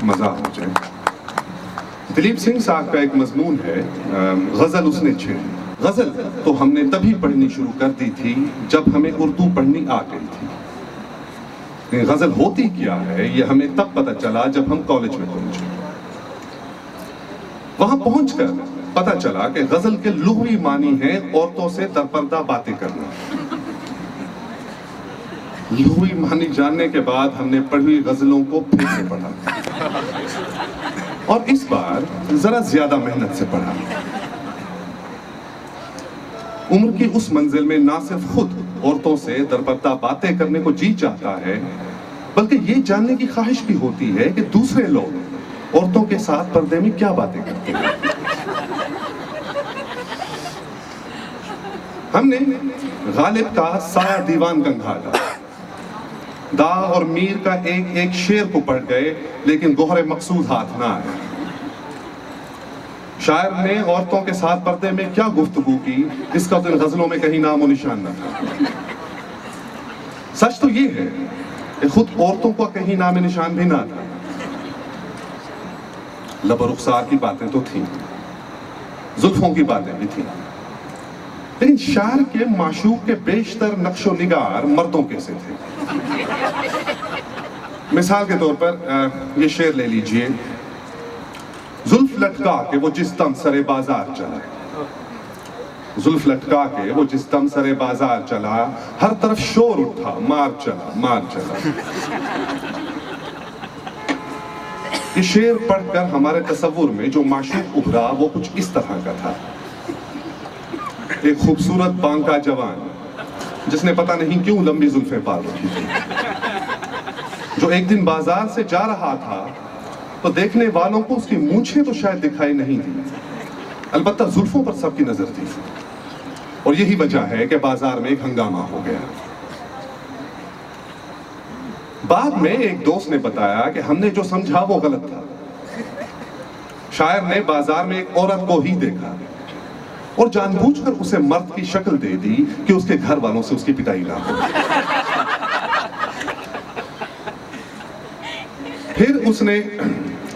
मज़ा हो जाए। दिलीप सिंह साहब का एक मजमून है, गज़ल उसने छेड़ी। गज़ल तो हमने तभी पढ़नी शुरू कर दी थी जब हमें उर्दू पढ़नी आ गई थी। गज़ल होती क्या है ये हमें तब पता चला जब हम कॉलेज में पहुंचे। वहां पहुंचकर पता चला कि गज़ल के लुग़वी मानी है औरतों से दरपर्दा बातें करना। लुग़वी मानी जानने के बाद हमने पढ़ी गज़लों को फिर से पढ़ा, और इस बार जरा ज्यादा मेहनत से पढ़ा। उम्र की उस मंजिल में ना सिर्फ खुद औरतों से दरपर्दा बातें करने को जी चाहता है, बल्कि ये जानने की ख्वाहिश भी होती है कि दूसरे लोग औरतों के साथ पर्दे में क्या बातें करते हैं। हमने गालिब का साया दीवान गंगाला, दा और मीर का एक एक शेर को पढ़ गए, लेकिन गोहरे मकसूद हाथ ना आया। शायर ने औरतों के साथ पर्दे में क्या गुफ्तगू की, इसका तो इन गजलों में कहीं नामो निशान न था। सच तो ये है कि खुद औरतों का कहीं नाम निशान भी ना था। लब रुखसार की बातें तो थी, जुल्फों की बातें भी थी, लेकिन शायर के माशूक के बेशतर नक्शो निगार मर्दों के से थे। मिसाल के तौर पर ये शेर ले लीजिए, जुल्फ लटका के वो जिस दम सरे बाजार चला, जुल्फ लटका के वो जिस दम सरे बाजार चला, हर तरफ शोर उठा, मार चला मार चला। ये शेर पढ़कर हमारे तसव्वुर में जो माशूक उभरा वो कुछ इस तरह का था। एक खूबसूरत बांका जवान जिसने पता नहीं क्यों लंबी जुल्फें पाल रखी थी, जो एक दिन बाजार से जा रहा था तो देखने वालों को उसकी मूंछें तो शायद दिखाई नहीं दी, अलबत्ता जुल्फों पर सबकी नजर थी, और यही वजह है कि बाजार में एक हंगामा हो गया। बाद में एक दोस्त ने बताया कि हमने जो समझा वो गलत था। शायर ने बाजार में एक औरत को ही देखा और जानबूझकर उसे मर्द की शक्ल दे दी कि उसके घर वालों से उसकी पिटाई ना हो। फिर उसने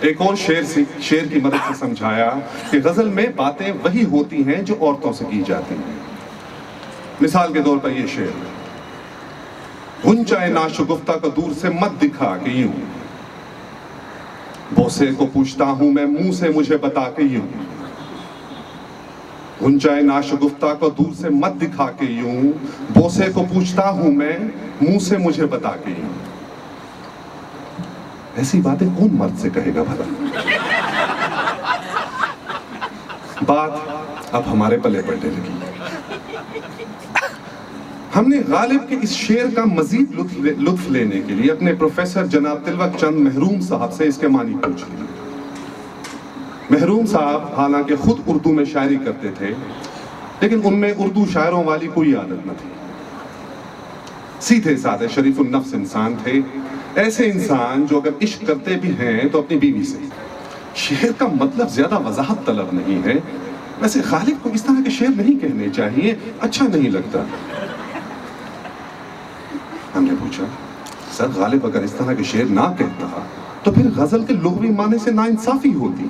एक और शेर की मदद से समझाया कि गजल में बातें वही होती हैं जो औरतों से की जाती हैं। मिसाल के तौर पर ये शेर, गुंचाए नाशुगुफ्ता को दूर से मत दिखा के यूं, बोसे को पूछता हूं मैं मुंह से मुझे बता के यूं, गुंचाए नाशुगुफ्ता को दूर से मत दिखा के यूं, बोसे को पूछता हूं मैं मुंह से मुझे बता के यूं। ऐसी बातें कौन मर्द से कहेगा भला? बात अब हमारे पल्ले पड़ने लगी। हमने गालिब के इस शेर का मजीद लुत्फ लेने के लिए अपने प्रोफेसर जनाब तिलवत चंद महरूम साहब से इसके मानी पूछ लिए। महरूम साहब हालांकि खुद उर्दू में शायरी करते थे, लेकिन उनमें उर्दू शायरों वाली कोई आदत न थी। सीधे साधे शरीफुल नफ्स इंसान थे, ऐसे इंसान जो अगर इश्क करते भी हैं तो अपनी बीवी से। शेर का मतलब ज्यादा वजाहत तलब नहीं है, वैसे गालिब को इस तरह के शेर नहीं कहने चाहिए, अच्छा नहीं लगता। हमने पूछा, सर गालिब अगर इस तरह के शेर ना कहता तो फिर गजल के लुग़वी माने से नाइंसाफी होती।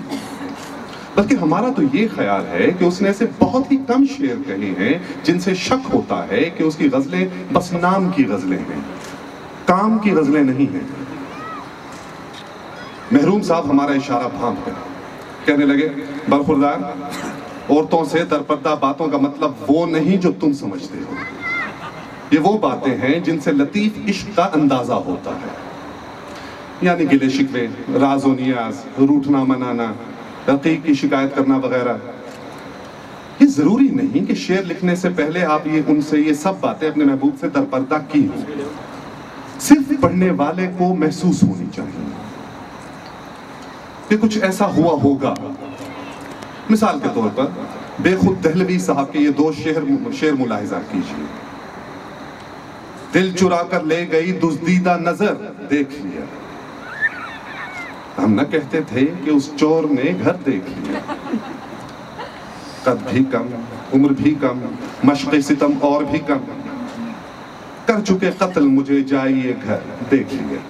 बल्कि हमारा तो ये ख्याल है कि उसने ऐसे बहुत ही कम शेर कहे हैं जिनसे शक होता है कि उसकी गजलें बस नाम की गजलें हैं, काम की गजलें नहीं हैं। महरूम साहब हमारा इशारा भांप गए, कहने लगे, बरखुरदार, औरतों से दरपर्दा बातों का मतलब वो नहीं जो तुम समझते हो। ये वो बातें हैं जिनसे लतीफ इश्क का अंदाजा होता है, यानी गिले शिकवे, राज व नियाज, रूठना मनाना, रकीब की शिकायत करना वगैरह। ये जरूरी नहीं कि शेर लिखने से पहले आप उनसे ये सब बातें अपने महबूब से दरपर्दा की हो, सिर्फ पढ़ने वाले को महसूस होनी चाहिए कि कुछ ऐसा हुआ होगा। मिसाल के तौर पर बेखुद दहलवी साहब के ये दो शेर मुलाहिजा कीजिए। दिल चुरा कर ले गई दुज़दीदा नजर देख लिया, हम न कहते थे कि उस चोर ने घर देख लिया। कद भी कम, उम्र भी कम, मश्क़ सितम और भी कम, कर चुके कत्ल मुझे जाइए घर देख लिया।